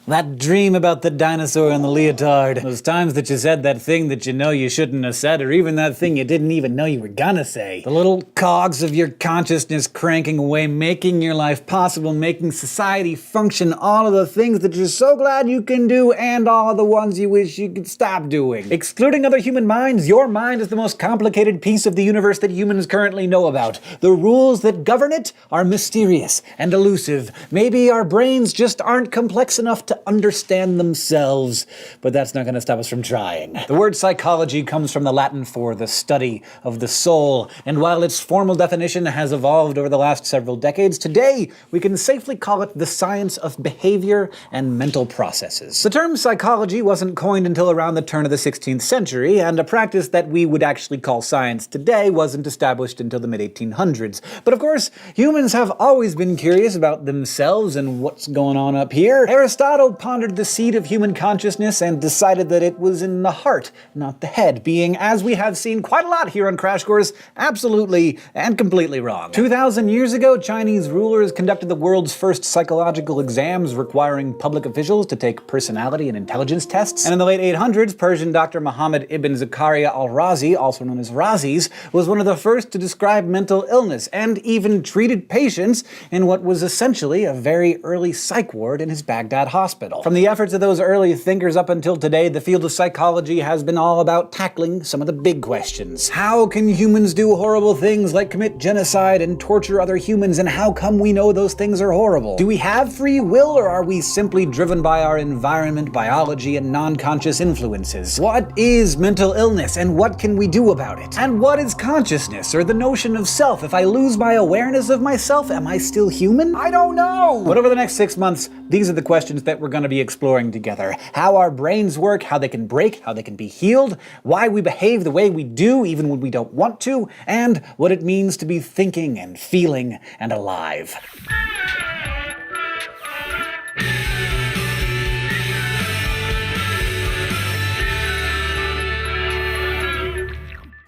That dream about the dinosaur and the leotard. Those times that you said that thing that you know you shouldn't have said, or even that thing you didn't even know you were gonna say. The little cogs of your consciousness cranking away, making your life possible, making society function, all of the things that you're so glad you can do, and all of the ones you wish you could stop doing. Excluding other human minds, your mind is the most complicated piece of the universe that humans currently know about. The rules that govern it are mysterious and elusive. Maybe our brains just aren't complex enough to understand themselves, but that's not going to stop us from trying. The word psychology comes from the Latin for the study of the soul, and while its formal definition has evolved over the last several decades, today we can safely call it the science of behavior and mental processes. The term psychology wasn't coined until around the turn of the 16th century, and a practice that we would actually call science today wasn't established until the mid-1800s. But of course, humans have always been curious about themselves and what's going on up here. Aristotle pondered the seed of human consciousness and decided that it was in the heart, not the head, being, as we have seen quite a lot here on Crash Course, absolutely and completely wrong. 2,000 years ago, Chinese rulers conducted the world's first psychological exams requiring public officials to take personality and intelligence tests. And in the late 800s, Persian Dr. Muhammad ibn Zakaria al-Razi, also known as Razis, was one of the first to describe mental illness and even treated patients in what was essentially a very early psych ward in his Baghdad hospital. From the efforts of those early thinkers up until today, the field of psychology has been all about tackling some of the big questions. How can humans do horrible things like commit genocide and torture other humans, and how come we know those things are horrible? Do we have free will, or are we simply driven by our environment, biology, and non-conscious influences? What is mental illness, and what can we do about it? And what is consciousness, or the notion of self? If I lose my awareness of myself, am I still human? I don't know! But over the next 6 months, these are the questions that we're going to be exploring together. How our brains work, how they can break, how they can be healed, why we behave the way we do even when we don't want to, and what it means to be thinking and feeling and alive.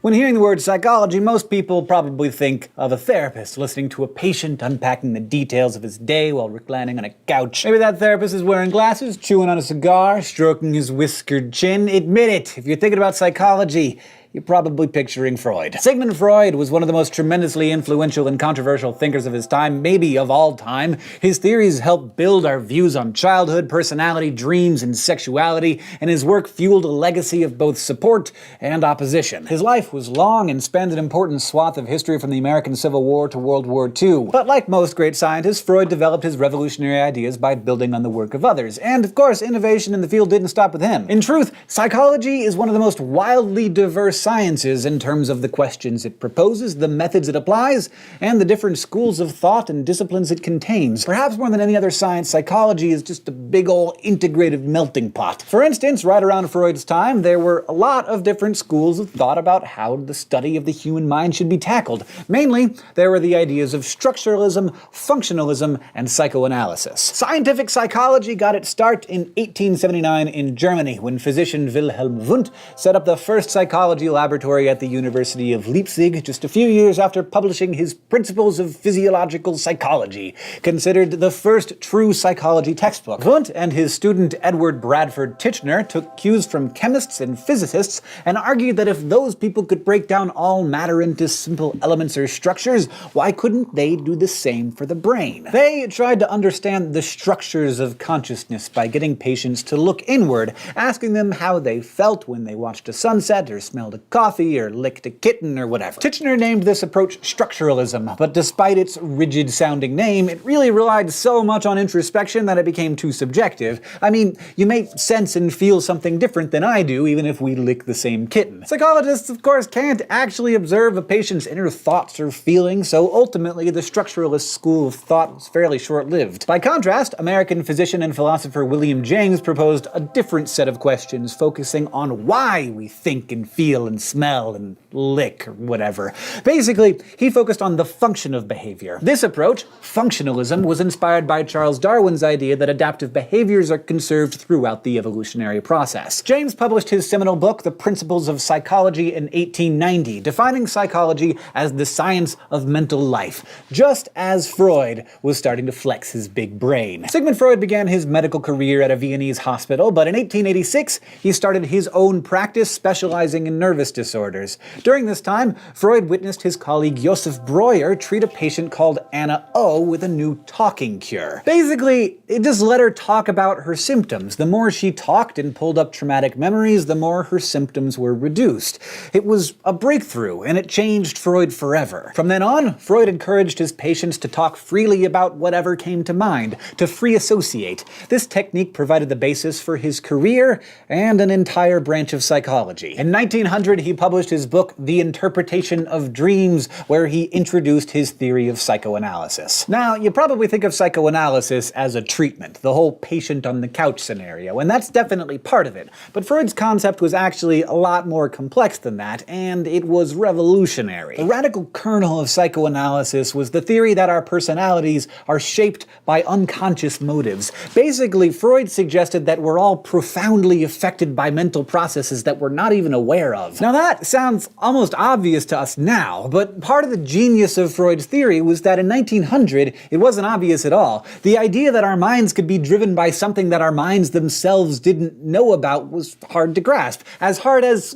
When hearing the word psychology, most people probably think of a therapist listening to a patient unpacking the details of his day while reclining on a couch. Maybe that therapist is wearing glasses, chewing on a cigar, stroking his whiskered chin. Admit it, if you're thinking about psychology, you're probably picturing Freud. Sigmund Freud was one of the most tremendously influential and controversial thinkers of his time, maybe of all time. His theories helped build our views on childhood, personality, dreams, and sexuality, and his work fueled a legacy of both support and opposition. His life was long and spanned an important swath of history from the American Civil War to World War II. But like most great scientists, Freud developed his revolutionary ideas by building on the work of others. And of course, innovation in the field didn't stop with him. In truth, psychology is one of the most wildly diverse sciences in terms of the questions it proposes, the methods it applies, and the different schools of thought and disciplines it contains. Perhaps more than any other science, psychology is just a big ol' integrated melting pot. For instance, right around Freud's time, there were a lot of different schools of thought about how the study of the human mind should be tackled. Mainly, there were the ideas of structuralism, functionalism, and psychoanalysis. Scientific psychology got its start in 1879 in Germany, when physician Wilhelm Wundt set up the first psychology laboratory at the University of Leipzig just a few years after publishing his Principles of Physiological Psychology, considered the first true psychology textbook. Wundt and his student Edward Bradford Titchener took cues from chemists and physicists and argued that if those people could break down all matter into simple elements or structures, why couldn't they do the same for the brain? They tried to understand the structures of consciousness by getting patients to look inward, asking them how they felt when they watched a sunset or smelled a coffee or licked a kitten or whatever. Titchener named this approach structuralism, but despite its rigid-sounding name, it really relied so much on introspection that it became too subjective. I mean, you may sense and feel something different than I do, even if we lick the same kitten. Psychologists, of course, can't actually observe a patient's inner thoughts or feelings, so ultimately the structuralist school of thought was fairly short-lived. By contrast, American physician and philosopher William James proposed a different set of questions, focusing on why we think and feel feel and smell and lick or whatever. Basically, he focused on the function of behavior. This approach, functionalism, was inspired by Charles Darwin's idea that adaptive behaviors are conserved throughout the evolutionary process. James published his seminal book, The Principles of Psychology, in 1890, defining psychology as the science of mental life, just as Freud was starting to flex his big brain. Sigmund Freud began his medical career at a Viennese hospital, but in 1886 he started his own practice specializing in nervous disorders. During this time, Freud witnessed his colleague Josef Breuer treat a patient called Anna O with a new talking cure. Basically, it just let her talk about her symptoms. The more she talked and pulled up traumatic memories, the more her symptoms were reduced. It was a breakthrough, and it changed Freud forever. From then on, Freud encouraged his patients to talk freely about whatever came to mind, to free associate. This technique provided the basis for his career and an entire branch of psychology. In 1900, he published his book, The Interpretation of Dreams, where he introduced his theory of psychoanalysis. Now, you probably think of psychoanalysis as a treatment, the whole patient on the couch scenario, and that's definitely part of it. But Freud's concept was actually a lot more complex than that, and it was revolutionary. The radical kernel of psychoanalysis was the theory that our personalities are shaped by unconscious motives. Basically, Freud suggested that we're all profoundly affected by mental processes that we're not even aware of. Now that sounds almost obvious to us now, but part of the genius of Freud's theory was that in 1900, it wasn't obvious at all. The idea that our minds could be driven by something that our minds themselves didn't know about was hard to grasp. As hard as,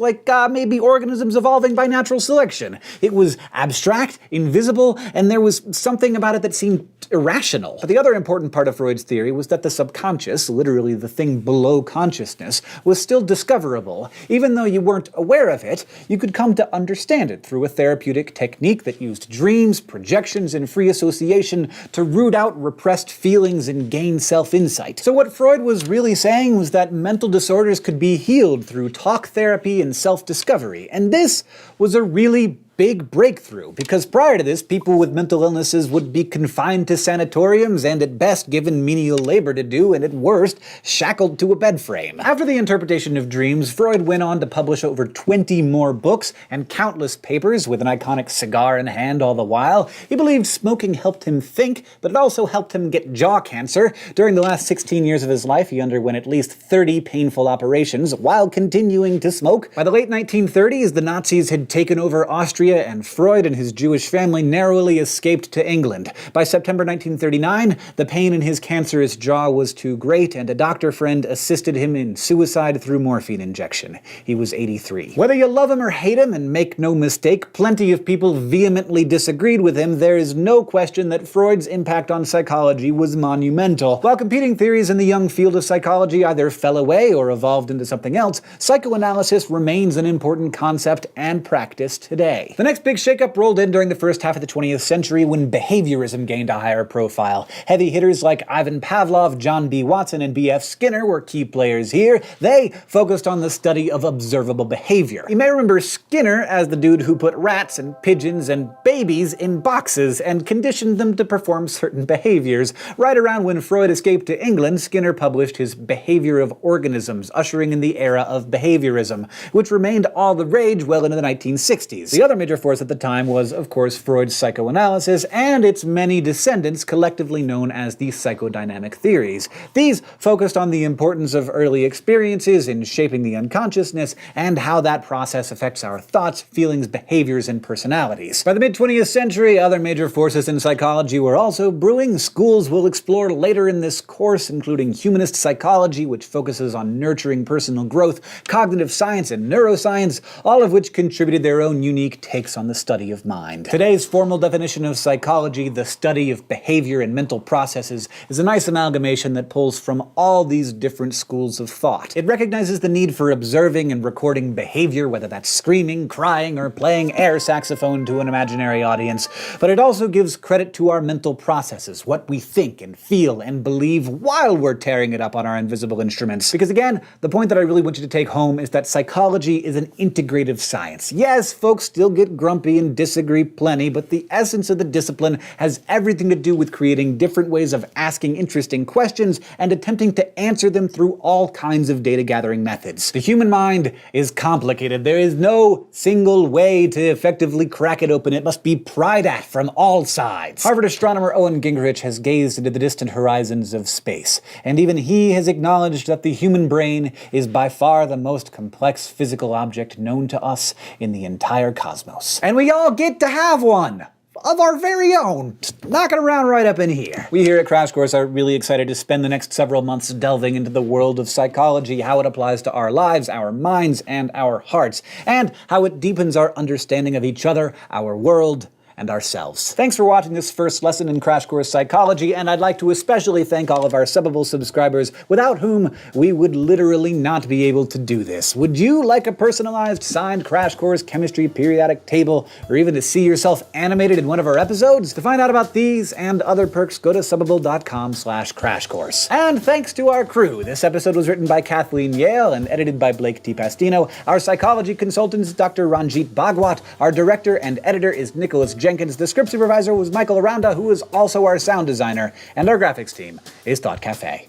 maybe organisms evolving by natural selection. It was abstract, invisible, and there was something about it that seemed irrational. But the other important part of Freud's theory was that the subconscious, literally the thing below consciousness, was still discoverable. Even though you weren't aware of it, you could come to understand it through a therapeutic technique that used dreams, projections, and free association to root out repressed feelings and gain self-insight. So what Freud was really saying was that mental disorders could be healed through talk therapy and self-discovery. And this was a really big breakthrough, because prior to this, people with mental illnesses would be confined to sanatoriums and at best given menial labor to do, and at worst, shackled to a bed frame. After The Interpretation of Dreams, Freud went on to publish over 20 more books and countless papers with an iconic cigar in hand all the while. He believed smoking helped him think, but it also helped him get jaw cancer. During the last 16 years of his life, he underwent at least 30 painful operations while continuing to smoke. By the late 1930s, the Nazis had taken over Austria, and Freud and his Jewish family narrowly escaped to England. By September 1939, the pain in his cancerous jaw was too great, and a doctor friend assisted him in suicide through morphine injection. He was 83. Whether you love him or hate him, and make no mistake, plenty of people vehemently disagreed with him, there is no question that Freud's impact on psychology was monumental. While competing theories in the young field of psychology either fell away or evolved into something else, psychoanalysis remains an important concept and practice today. The next big shakeup rolled in during the first half of the 20th century when behaviorism gained a higher profile. Heavy hitters like Ivan Pavlov, John B. Watson, and B.F. Skinner were key players here. They focused on the study of observable behavior. You may remember Skinner as the dude who put rats and pigeons and babies in boxes and conditioned them to perform certain behaviors. Right around when Freud escaped to England, Skinner published his Behavior of Organisms, ushering in the era of behaviorism, which remained all the rage well into the 1960s. The other major force at the time was, of course, Freud's psychoanalysis and its many descendants, collectively known as the psychodynamic theories. These focused on the importance of early experiences in shaping the unconsciousness and how that process affects our thoughts, feelings, behaviors, and personalities. By the mid-20th century, other major forces in psychology were also brewing. Schools we'll explore later in this course, including humanist psychology, which focuses on nurturing personal growth, cognitive science, and neuroscience, all of which contributed their own unique takes on the study of mind. Today's formal definition of psychology, the study of behavior and mental processes, is a nice amalgamation that pulls from all these different schools of thought. It recognizes the need for observing and recording behavior, whether that's screaming, crying, or playing air saxophone to an imaginary audience, but it also gives credit to our mental processes, what we think and feel and believe while we're tearing it up on our invisible instruments. Because again, the point that I really want you to take home is that psychology is an integrative science. Yes, folks still get grumpy and disagree plenty, but the essence of the discipline has everything to do with creating different ways of asking interesting questions and attempting to answer them through all kinds of data gathering methods. The human mind is complicated. There is no single way to effectively crack it open. It must be pried at from all sides. Harvard astronomer Owen Gingerich has gazed into the distant horizons of space, and even he has acknowledged that the human brain is by far the most complex physical object known to us in the entire cosmos. And we all get to have one! Of our very own, just knocking around right up in here. We here at Crash Course are really excited to spend the next several months delving into the world of psychology, how it applies to our lives, our minds, and our hearts, and how it deepens our understanding of each other, our world, and ourselves. Thanks for watching this first lesson in Crash Course Psychology, and I'd like to especially thank all of our Subbable subscribers, without whom we would literally not be able to do this. Would you like a personalized signed Crash Course chemistry periodic table, or even to see yourself animated in one of our episodes? To find out about these and other perks, go to Subbable.com/crashcourse. And thanks to our crew. This episode was written by Kathleen Yale and edited by Blake T. Pastino. Our psychology consultant is Dr. Ranjit Bhagwat. Our director and editor is Nicholas Jenkins. The script supervisor was Michael Aranda, who is also our sound designer, and our graphics team is Thought Cafe.